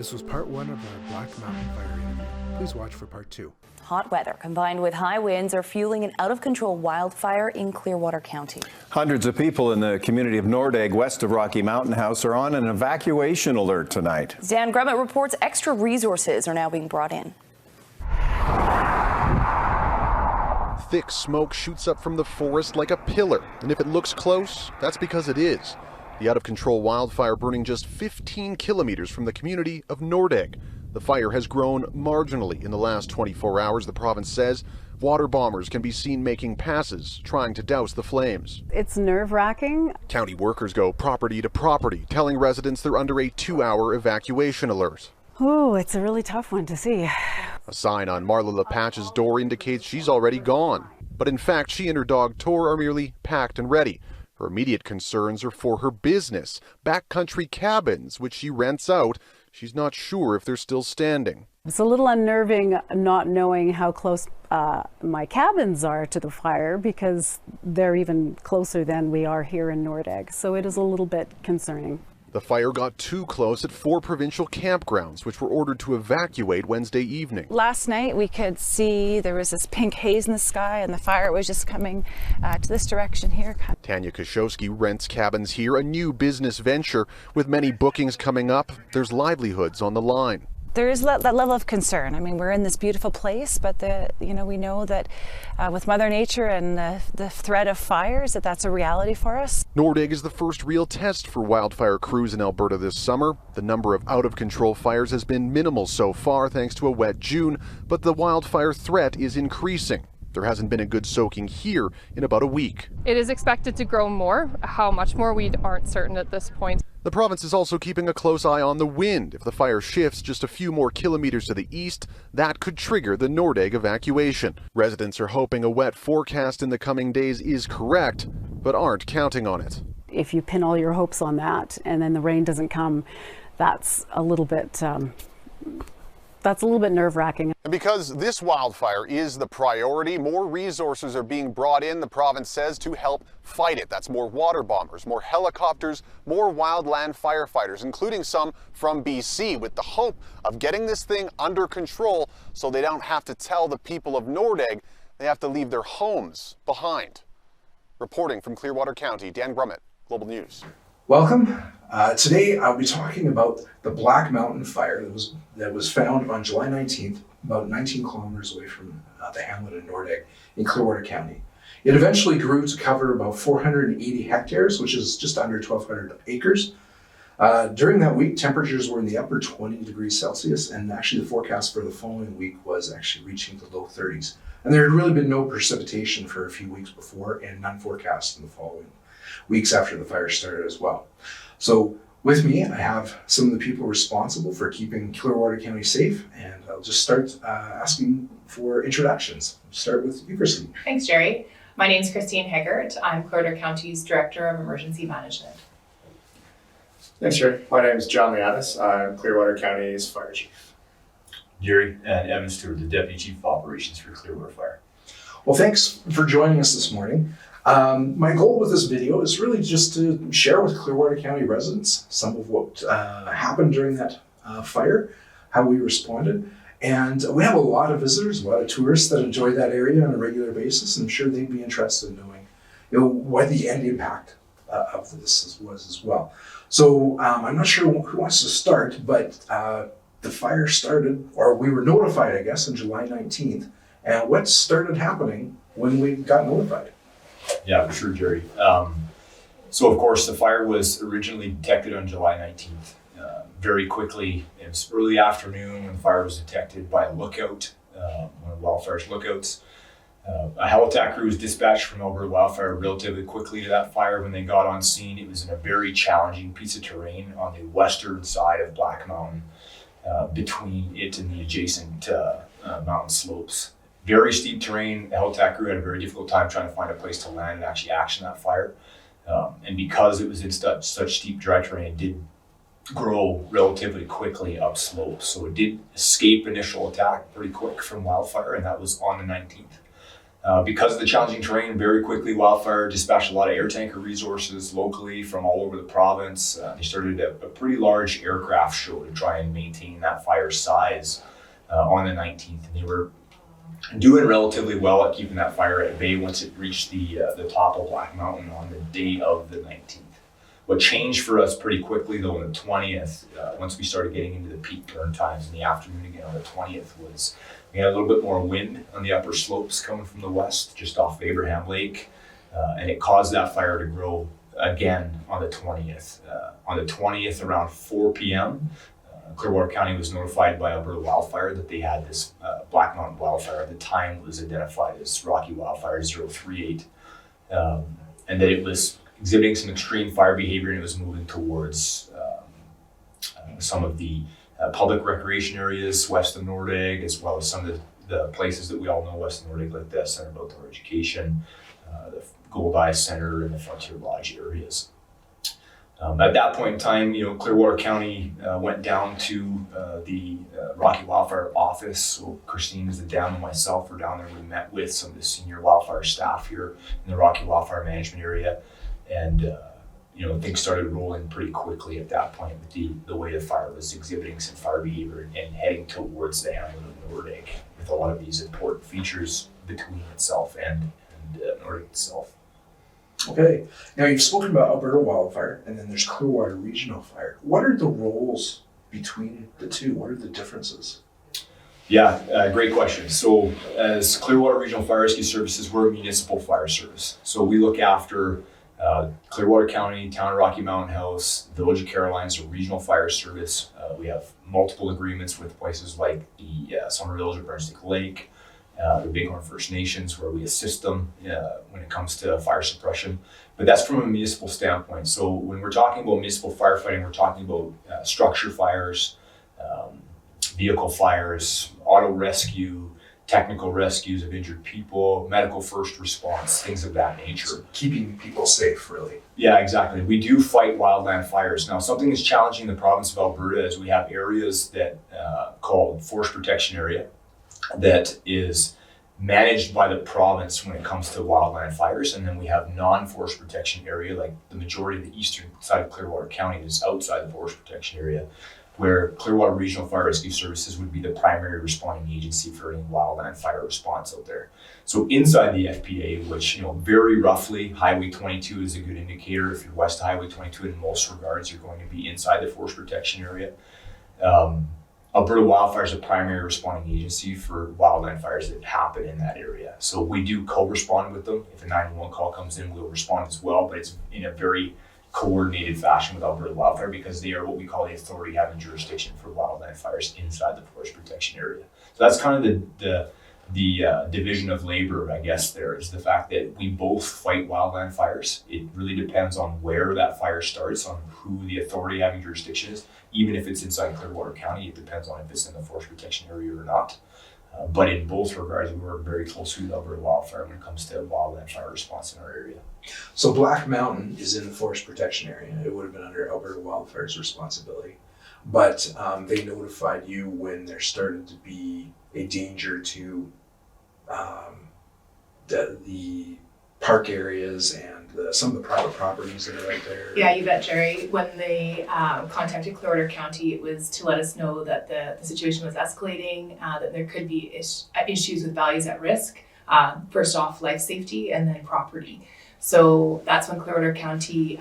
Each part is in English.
This was part one of our Black Mountain Fire interview. Please watch for part two. Hot weather combined with high winds are fueling an out-of-control wildfire in Clearwater County. Hundreds of people in the community of Nordegg, west of Rocky Mountain House, are on an evacuation alert tonight. Dan Grummett reports extra resources are now being brought in. Thick smoke shoots up from the forest like a pillar, and if it looks close, that's because it is. The out-of-control wildfire burning just 15 kilometers from the community of Nordegg. The fire has grown marginally in the last 24 hours, the province says. Water bombers can be seen making passes, trying to douse the flames. It's nerve-wracking. County workers go property to property, telling residents they're under a 2-hour evacuation alert. Oh, it's a really tough one to see. A sign on Marla LePatch's door indicates she's already gone. But in fact, she and her dog Tor are merely packed and ready. Her immediate concerns are for her business, backcountry cabins, which she rents out. She's not sure if they're still standing. It's a little unnerving not knowing how close my cabins are to the fire, because they're even closer than we are here in Nordegg. So it is a little bit concerning. The fire got too close at 4 provincial campgrounds, which were ordered to evacuate Wednesday evening. Last night we could see there was this pink haze in the sky, and the fire was just coming to this direction here. Tanya Koshowski rents cabins here, a new business venture. With many bookings coming up, there's livelihoods on the line. There is that level of concern. I mean, we're in this beautiful place, but we know that with Mother Nature and the threat of fires, that's a reality for us. Nordegg is the first real test for wildfire crews in Alberta this summer. The number of out-of-control fires has been minimal so far thanks to a wet June, but the wildfire threat is increasing. There hasn't been a good soaking here in about a week. It is expected to grow more. How much more, we aren't certain at this point. The province is also keeping a close eye on the wind. If the fire shifts just a few more kilometers to the east, that could trigger the Nordegg evacuation. Residents are hoping a wet forecast in the coming days is correct, but aren't counting on it. If you pin all your hopes on that and then the rain doesn't come, that's a little bit nerve-wracking. And because this wildfire is the priority, more resources are being brought in, the province says, to help fight it. That's more water bombers, more helicopters, more wildland firefighters, including some from BC, with the hope of getting this thing under control so they don't have to tell the people of Nordegg they have to leave their homes behind. Reporting from Clearwater County, Dan Grummett, Global News. Welcome. Today I'll be talking about the Black Mountain Fire that was found on July 19th, about 19 kilometers away from the hamlet of Nordegg in Clearwater County. It eventually grew to cover about 480 hectares, which is just under 1,200 acres. During that week, temperatures were in the upper 20 degrees Celsius, and actually the forecast for the following week was actually reaching the low 30s. And there had really been no precipitation for a few weeks before, and none forecast in the following weeks after the fire started as well. So with me, I have some of the people responsible for keeping Clearwater County safe, and I'll just start asking for introductions. Start with you, Christine. Thanks, Jerry. My name is Christine Haggart. I'm Clearwater County's Director of Emergency Management. Thanks, Jerry. My name is John Leanis. I'm Clearwater County's Fire Chief. Jerry, and Evan Stewart, the Deputy Chief of Operations for Clearwater Fire. Well, thanks for joining us this morning. My goal with this video is really just to share with Clearwater County residents some of what happened during that fire, how we responded. And we have a lot of visitors, a lot of tourists that enjoy that area on a regular basis, and I'm sure they'd be interested in knowing, what the end impact of this was as well. So I'm not sure who wants to start, but the fire started, or we were notified, I guess, on July 19th. And what started happening when we got notified? Yeah, for sure, Jerry. So of course, the fire was originally detected on July 19th. Very quickly, it was early afternoon when the fire was detected by a lookout, one of Wildfire's lookouts. A helitack crew was dispatched from Alberta Wildfire relatively quickly to that fire. When they got on scene, it was in a very challenging piece of terrain on the western side of Black Mountain, between it and the adjacent mountain slopes. Very steep terrain. The helitack crew had a very difficult time trying to find a place to land and actually action that fire. And because it was in such steep dry terrain, it did grow relatively quickly upslope. So it did escape initial attack pretty quick from wildfire, and that was on the 19th. Because of the challenging terrain, very quickly Wildfire dispatched a lot of air tanker resources locally from all over the province. They started a pretty large aircraft show to try and maintain that fire size on the 19th. And they were doing relatively well at keeping that fire at bay once it reached the top of Black Mountain on the day of the 19th. What changed for us pretty quickly though on the 20th, once we started getting into the peak burn times in the afternoon again on the 20th, was we had a little bit more wind on the upper slopes coming from the west, just off Abraham Lake, and it caused that fire to grow again on the 20th. On the 20th, around 4 p.m., Clearwater County was notified by Alberta Wildfire that they had this Black Mountain wildfire. At the time, it was identified as Rocky Wildfire 038, and that it was exhibiting some extreme fire behavior and it was moving towards some of the public recreation areas west of Nordegg, as well as some of the places that we all know west of Nordegg, like the Center of Outdoor Education, the Gold Eye Center, and the Frontier Lodge areas. At that point in time, Clearwater County went down to the Rocky Wildfire office. So Christine is the down and myself were down there. We met with some of the senior wildfire staff here in the Rocky Wildfire Management area, and things started rolling pretty quickly at that point with the way the fire was exhibiting some fire behavior and heading towards the hamlet of Nordegg, with a lot of these important features between itself and Nordegg itself. Okay, now you've spoken about Alberta Wildfire, and then there's Clearwater Regional Fire. What are the roles between the two? What are the differences? Yeah, great question. So as Clearwater Regional Fire Rescue Services, we're a municipal fire service. So we look after Clearwater County, Town of Rocky Mountain House, Village of Carolines, a regional fire service. We have multiple agreements with places like the Summer Village of Brunswick Lake, the Bighorn First Nations, where we assist them when it comes to fire suppression. But that's from a municipal standpoint. So when we're talking about municipal firefighting, we're talking about structure fires, vehicle fires, auto rescue, technical rescues of injured people, medical first response, things of that nature. So keeping people safe, really. Yeah, exactly. We do fight wildland fires. Now, something that's challenging in the province of Alberta is we have areas that called forest protection area that is managed by the province when it comes to wildland fires, and then we have non-forest protection area, like the majority of the eastern side of Clearwater County is outside the forest protection area, where Clearwater Regional Fire Rescue Services would be the primary responding agency for any wildland fire response out there. So inside the FPA, which very roughly, Highway 22 is a good indicator. If you're west of Highway 22, in most regards, you're going to be inside the forest protection area. Alberta Wildfire is a primary responding agency for wildland fires that happen in that area. So we do co-respond with them. If a 911 call comes in, we'll respond as well, but it's in a very coordinated fashion with Alberta Wildfire because they are what we call the authority having jurisdiction for wildland fires inside the forest protection area. So that's kind of the division of labor, I guess. There is the fact that we both fight wildland fires. It really depends on where that fire starts, on who the authority having jurisdiction is. Even if it's inside Clearwater County, it depends on if it's in the forest protection area or not. But in both regards, we work very closely with Alberta Wildfire when it comes to wildland fire response in our area. So Black Mountain is in the forest protection area. It would have been under Alberta Wildfire's responsibility. But they notified you when there started to be a danger to the park areas and some of the private properties that are out there. Yeah, you bet, Jerry. When they contacted Clearwater County, it was to let us know that the situation was escalating, that there could be issues with values at risk. First off, life safety, and then property. So that's when Clearwater County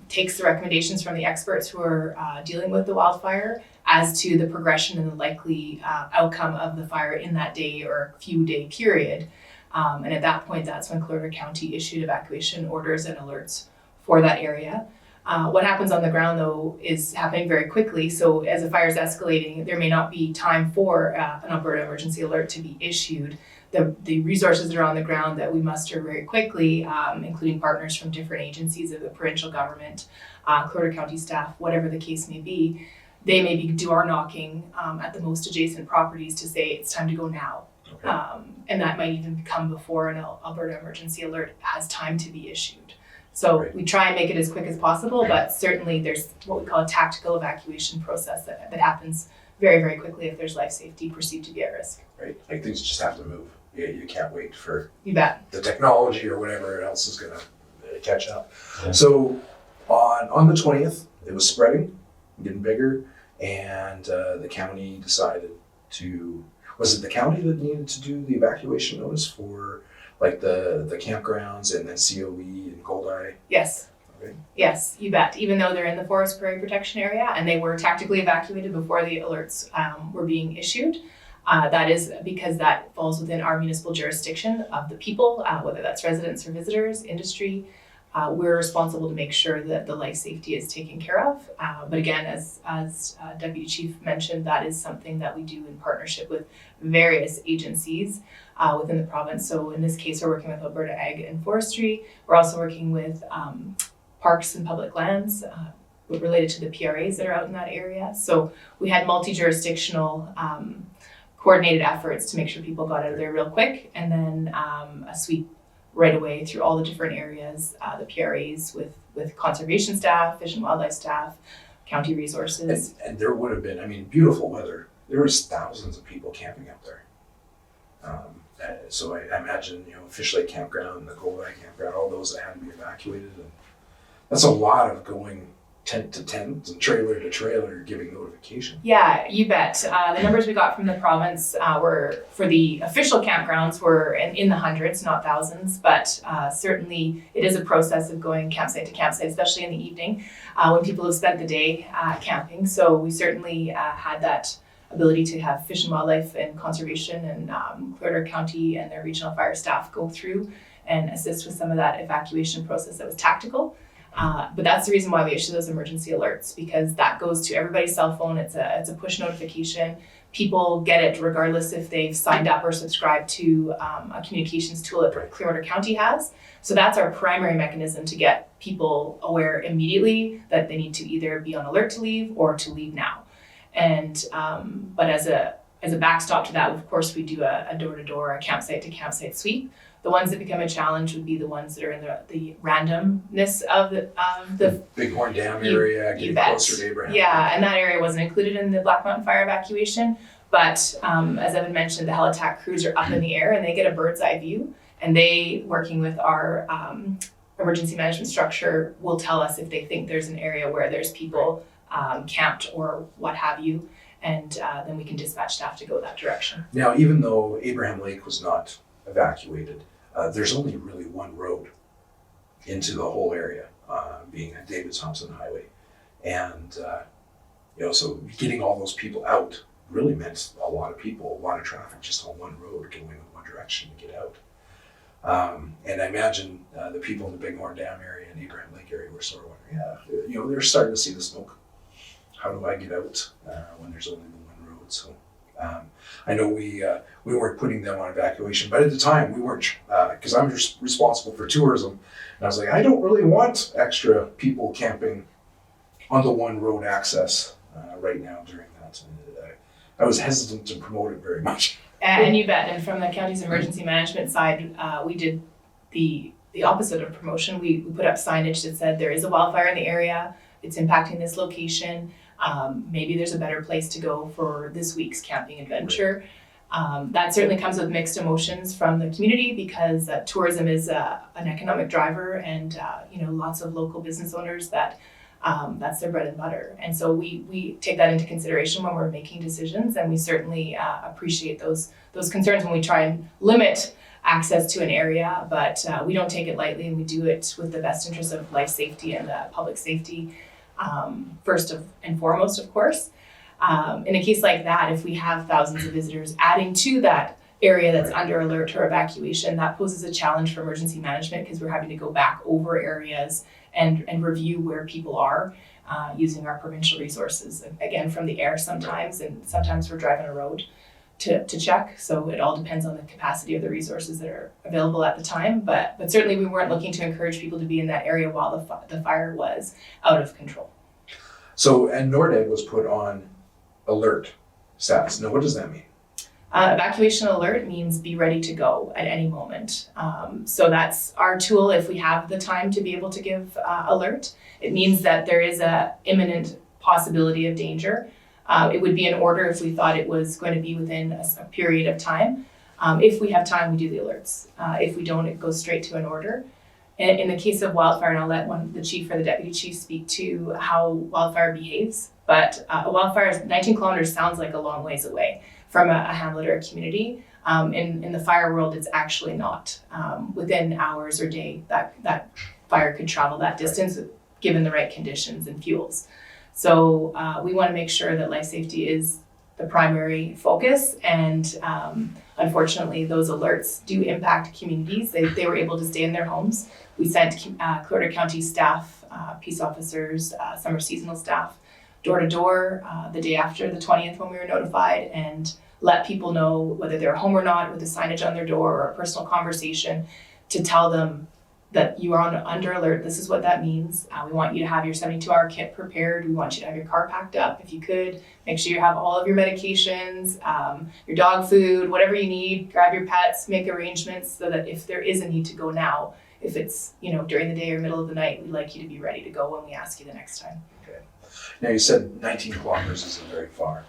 takes the recommendations from the experts who are dealing with the wildfire as to the progression and the likely outcome of the fire in that day or few day period. And at that point, that's when Clearwater County issued evacuation orders and alerts for that area. What happens on the ground, though, is happening very quickly. So as a fire is escalating, there may not be time for an Alberta emergency alert to be issued. The resources that are on the ground that we muster very quickly, including partners from different agencies of the provincial government, Clearwater County staff, whatever the case may be, they maybe do our knocking at the most adjacent properties to say it's time to go now. Okay. And that might even come before an Alberta emergency alert has time to be issued. So we try and make it as quick as possible, but certainly there's what we call a tactical evacuation process that happens very, very quickly if there's life safety perceived to be at risk. Right, like things just have to move. you can't wait for You bet. the technology or whatever else is going to catch up. Yeah. So on the 20th, it was spreading, getting bigger, and the county decided to, was it the county that needed to do the evacuation notice for like the campgrounds and then COE and Goldeye? Yes. Okay. Yes, you bet. Even though they're in the Forest Prairie Protection Area and they were tactically evacuated before the alerts were being issued, that is because that falls within our municipal jurisdiction of the people, whether that's residents or visitors, industry. We're responsible to make sure that the life safety is taken care of. But again, as Deputy Chief mentioned, that is something that we do in partnership with various agencies within the province. So in this case, we're working with Alberta Ag and Forestry. We're also working with parks and public lands related to the PRAs that are out in that area. So we had multi-jurisdictional coordinated efforts to make sure people got out of there real quick, and then a sweep right away through all the different areas, the PRAs with conservation staff, fish and wildlife staff, county resources. And there would have been, I mean, beautiful weather. There was thousands of people camping up there. So I imagine, Fish Lake Campground, the Goldeye Campground, all those that had to be evacuated. And that's a lot of going tent to tent and trailer to trailer giving notification. Yeah, you bet. The numbers we got from the province were, for the official campgrounds, were in the hundreds, not thousands, but certainly it is a process of going campsite to campsite, especially in the evening when people have spent the day camping. So we certainly had that ability to have Fish and Wildlife and Conservation and Clearwater County and their regional fire staff go through and assist with some of that evacuation process that was tactical. But that's the reason why we issue those emergency alerts, because that goes to everybody's cell phone. It's a push notification. People get it regardless if they've signed up or subscribed to a communications tool that Clearwater County has. So that's our primary mechanism to get people aware immediately that they need to either be on alert to leave or to leave now. And but as a backstop to that, of course, we do a door-to-door, a campsite to campsite sweep. The ones that become a challenge would be the ones that are in the randomness of the Bighorn Dam area, getting closer to Abraham. Yeah, and that area wasn't included in the Black Mountain Fire evacuation. But as Evan mentioned, the Helitack crews are up in the air and they get a bird's eye view. And they, working with our emergency management structure, will tell us if they think there's an area where there's people camped or what have you. And then we can dispatch staff to go that direction. Now, even though Abraham Lake was not evacuated, there's only really one road into the whole area, being a David Thompson Highway. And, so getting all those people out really meant a lot of people, a lot of traffic just on one road going in one direction to get out. And I imagine the people in the Bighorn Dam area and Abraham Lake area were sort of wondering, they're starting to see the smoke. How do I get out when there's only the one road? So I know we weren't putting them on evacuation, but at the time we weren't, because I'm just responsible for tourism. And I was like, I don't really want extra people camping on the one road access right now during that. And I was hesitant to promote it very much. And you bet. And from the county's emergency management side, we did the opposite of promotion. We put up signage that said there is a wildfire in the area. It's impacting this location. Maybe there's a better place to go for this week's camping adventure. That certainly comes with mixed emotions from the community because tourism is an economic driver, and lots of local business owners that that's their bread and butter. And so we take that into consideration when we're making decisions, and we certainly appreciate those concerns when we try and limit access to an area, but we don't take it lightly, and we do it with the best interest of life safety and public safety first and foremost, of course. In a case like that, if we have thousands of visitors adding to that area that's under alert or evacuation, that poses a challenge for emergency management because we're having to go back over areas and review where people are using our provincial resources, again, from the air sometimes, and sometimes we're driving a road to check. So it all depends on the capacity of the resources that are available at the time. But certainly we weren't looking to encourage people to be in that area while the fire was out of control. So, and Nordegg was put on alert status. Now, what does that mean? Evacuation alert means be ready to go at any moment. So that's our tool if we have the time to be able to give alert. It means that there is a imminent possibility of danger. It would be an order if we thought it was going to be within a period of time. If we have time, we do the alerts. If we don't, it goes straight to an order. In the case of wildfire, and I'll let the chief or the deputy chief speak to how wildfire behaves, but a wildfire is 19 kilometers sounds like a long ways away from a hamlet or a community. In the fire world, it's actually not. Within hours or day, that fire could travel that distance given the right conditions and fuels. So we want to make sure that life safety is the primary focus, and unfortunately those alerts do impact communities. They were able to stay in their homes. We sent Clearwater County staff, peace officers, summer seasonal staff, door to door the day after the 20th when we were notified, and let people know whether they're home or not with a signage on their door or a personal conversation to tell them that you are under alert. This is what that means. We want you to have your 72-hour kit prepared. We want you to have your car packed up if you could. Make sure you have all of your medications, your dog food, whatever you need. Grab your pets, make arrangements so that if there is a need to go now, if it's during the day or middle of the night, we'd like you to be ready to go when we ask you the next time. Okay. Now you said 19 kilometers isn't very far.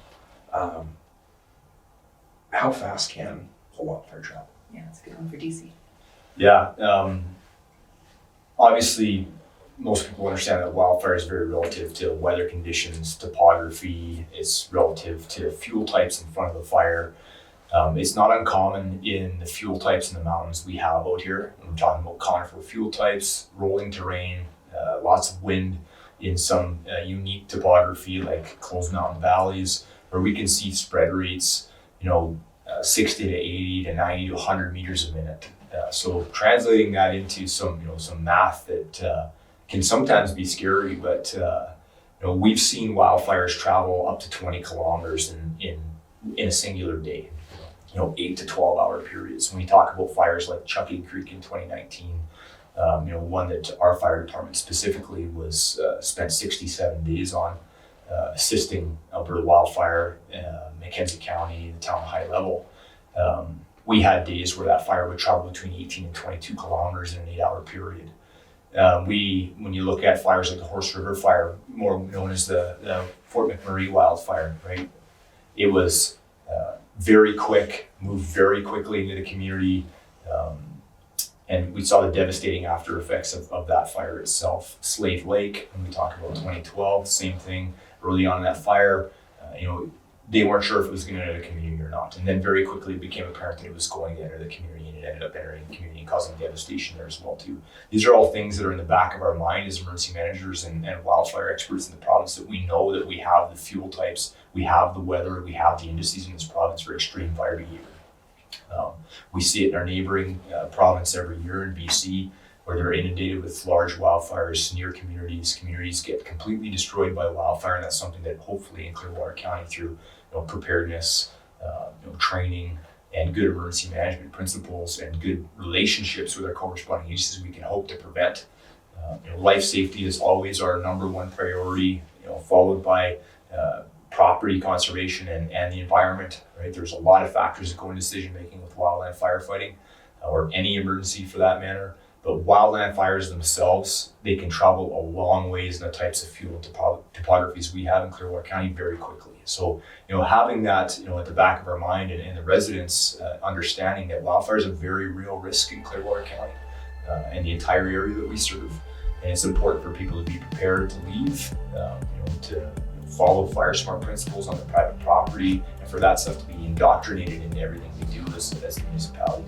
How fast can a wildfire travel? Yeah, that's a good one for DC. Yeah. Obviously, most people understand that wildfire is very relative to weather conditions, topography. It's relative to fuel types in front of the fire. It's not uncommon in the fuel types in the mountains we have out here. We're talking about conifer fuel types, rolling terrain, lots of wind in some unique topography like closed mountain valleys, where we can see spread rates 60 to 80 to 90 to 100 meters a minute. So translating that into some math that can sometimes be scary, but we've seen wildfires travel up to 20 kilometers in a singular day. 8 to 12 hour periods. When we talk about fires like Chuckey Creek in 2019, one that our fire department specifically was spent 67 days on, assisting Alberta Wildfire, Mackenzie County, the town of High Level. We had days where that fire would travel between 18 and 22 kilometers in an 8 hour period. When you look at fires like the Horse River Fire, more known as the Fort McMurray wildfire, right? It was very quick, moved very quickly into the community, and we saw the devastating after effects of that fire itself. Slave Lake, when we talk about 2012, same thing. Early on in that fire, they weren't sure if it was going to enter the community or not. And then very quickly it became apparent that it was going to enter the community, and it ended up entering the community and causing devastation there as well too. These are all things that are in the back of our mind as emergency managers and wildfire experts in the province, that we know that we have the fuel types, we have the weather, we have the indices in this province for extreme fire behavior. We see it in our neighboring province every year in BC, where they're inundated with large wildfires near communities. Communities get completely destroyed by wildfire, and that's something that hopefully in Clearwater County, through preparedness, training, and good emergency management principles and good relationships with our corresponding agencies, we can hope to prevent. Life safety is always our number one priority, followed by property conservation and the environment. Right, there's a lot of factors that go into decision making with wildland firefighting, or any emergency for that matter. But wildland fires themselves, they can travel a long ways in the types of fuel topographies we have in Clearwater County very quickly. So, having that, at the back of our mind, and the residents understanding that wildfire is a very real risk in Clearwater County and the entire area that we serve. And it's important for people to be prepared to leave, to follow fire smart principles on their private property, and for that stuff to be indoctrinated into everything we do as a municipality.